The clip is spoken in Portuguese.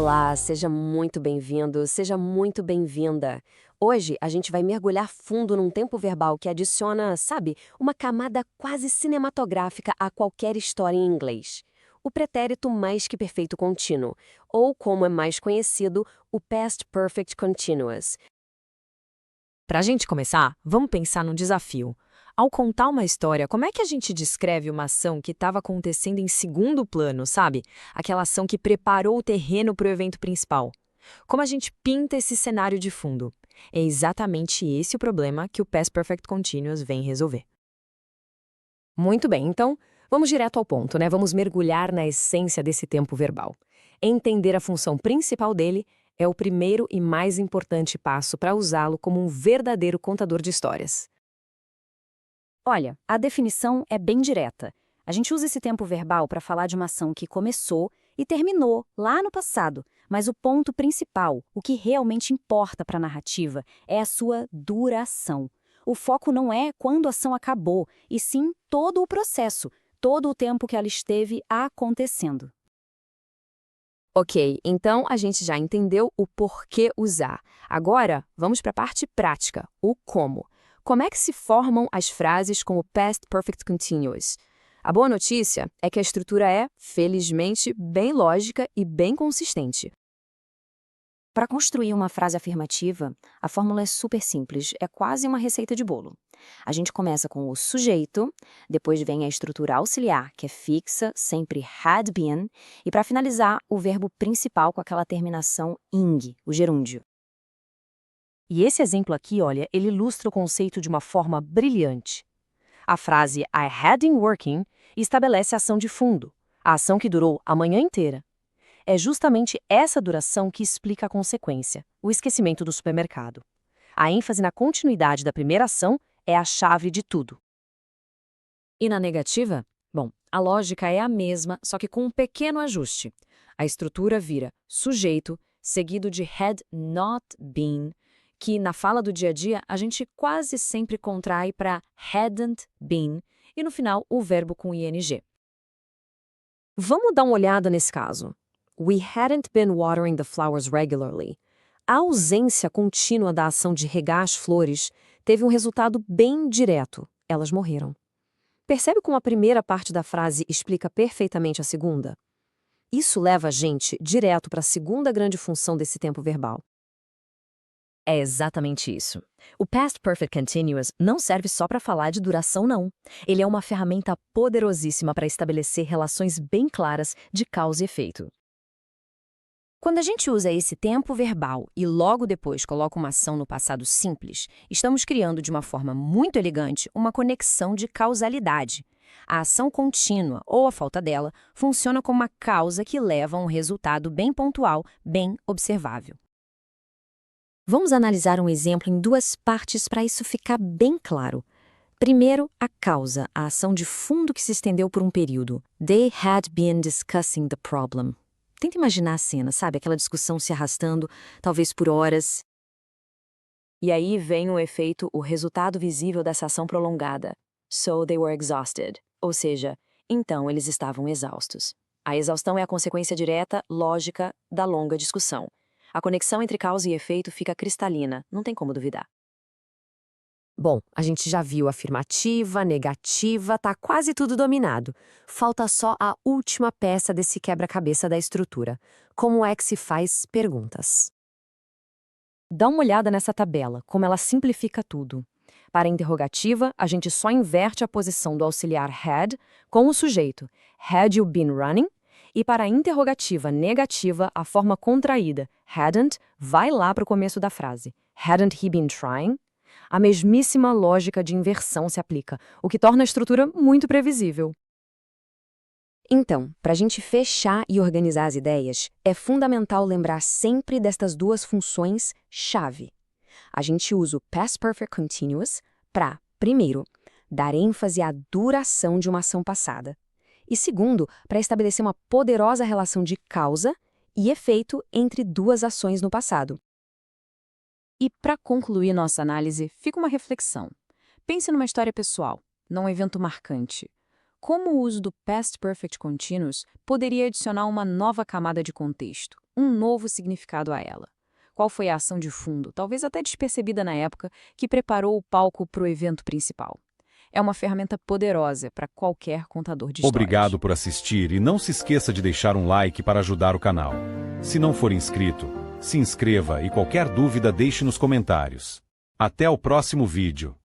Olá, seja muito bem-vindo, seja muito bem-vinda. Hoje a gente vai mergulhar fundo num tempo verbal que adiciona, sabe, uma camada quase cinematográfica a qualquer história em inglês. O pretérito mais que perfeito contínuo, ou como é mais conhecido, o past perfect continuous. Para a gente começar, vamos pensar num desafio. Ao contar uma história, como é que a gente descreve uma ação que estava acontecendo em segundo plano, sabe? Aquela ação que preparou o terreno para o evento principal. Como a gente pinta esse cenário de fundo? É exatamente esse o problema que o Past Perfect Continuous vem resolver. Muito bem, então vamos direto ao ponto, né? Vamos mergulhar na essência desse tempo verbal. Entender a função principal dele é o primeiro e mais importante passo para usá-lo como um verdadeiro contador de histórias. Olha, a definição é bem direta. A gente usa esse tempo verbal para falar de uma ação que começou e terminou lá no passado, mas o ponto principal, o que realmente importa para a narrativa, é a sua duração. O foco não é quando a ação acabou, e sim todo o processo, todo o tempo que ela esteve acontecendo. Ok, então a gente já entendeu o porquê usar. Agora, vamos para a parte prática, o como. Como é que se formam as frases com o Past Perfect Continuous? A boa notícia é que a estrutura é, felizmente, bem lógica e bem consistente. Para construir uma frase afirmativa, a fórmula é super simples, é quase uma receita de bolo. A gente começa com o sujeito, depois vem a estrutura auxiliar, que é fixa, sempre had been, e para finalizar, o verbo principal com aquela terminação ing, o gerúndio. E esse exemplo aqui, olha, ele ilustra o conceito de uma forma brilhante. A frase I had been working estabelece a ação de fundo, a ação que durou a manhã inteira. É justamente essa duração que explica a consequência, o esquecimento do supermercado. A ênfase na continuidade da primeira ação é a chave de tudo. E na negativa? Bom, a lógica é a mesma, só que com um pequeno ajuste. A estrutura vira sujeito, seguido de had not been, que na fala do dia a dia a gente quase sempre contrai para hadn't been, e no final o verbo com ing. Vamos dar uma olhada nesse caso. We hadn't been watering the flowers regularly. A ausência contínua da ação de regar as flores teve um resultado bem direto. Elas morreram. Percebe como a primeira parte da frase explica perfeitamente a segunda? Isso leva a gente direto para a segunda grande função desse tempo verbal. É exatamente isso. O Past Perfect Continuous não serve só para falar de duração, não. Ele é uma ferramenta poderosíssima para estabelecer relações bem claras de causa e efeito. Quando a gente usa esse tempo verbal e logo depois coloca uma ação no passado simples, estamos criando de uma forma muito elegante uma conexão de causalidade. A ação contínua, ou a falta dela, funciona como uma causa que leva a um resultado bem pontual, bem observável. Vamos analisar um exemplo em duas partes para isso ficar bem claro. Primeiro, a causa, a ação de fundo que se estendeu por um período. They had been discussing the problem. Tenta imaginar a cena, sabe? Aquela discussão se arrastando, talvez por horas. E aí vem o efeito, o resultado visível dessa ação prolongada. So they were exhausted. Ou seja, então eles estavam exaustos. A exaustão é a consequência direta, lógica, da longa discussão. A conexão entre causa e efeito fica cristalina, não tem como duvidar. Bom, a gente já viu afirmativa, negativa, tá quase tudo dominado. Falta só a última peça desse quebra-cabeça da estrutura. Como é que se faz perguntas? Dá uma olhada nessa tabela, como ela simplifica tudo. Para a interrogativa, a gente só inverte a posição do auxiliar had com o sujeito. Had you been running? E para a interrogativa negativa, a forma contraída, hadn't, vai lá para o começo da frase. Hadn't he been trying? A mesmíssima lógica de inversão se aplica, o que torna a estrutura muito previsível. Então, para a gente fechar e organizar as ideias, é fundamental lembrar sempre destas duas funções-chave. A gente usa o Past Perfect Continuous para, primeiro, dar ênfase à duração de uma ação passada. E segundo, para estabelecer uma poderosa relação de causa e efeito entre duas ações no passado. E para concluir nossa análise, fica uma reflexão. Pense numa história pessoal, num evento marcante. como o uso do Past Perfect Continuous poderia adicionar uma nova camada de contexto, um novo significado a ela. Qual foi a ação de fundo, talvez até despercebida na época, que preparou o palco para o evento principal? É uma ferramenta poderosa para qualquer contador de histórias. Obrigado por assistir e não se esqueça de deixar um like para ajudar o canal. Se não for inscrito, se inscreva e qualquer dúvida deixe nos comentários. Até o próximo vídeo.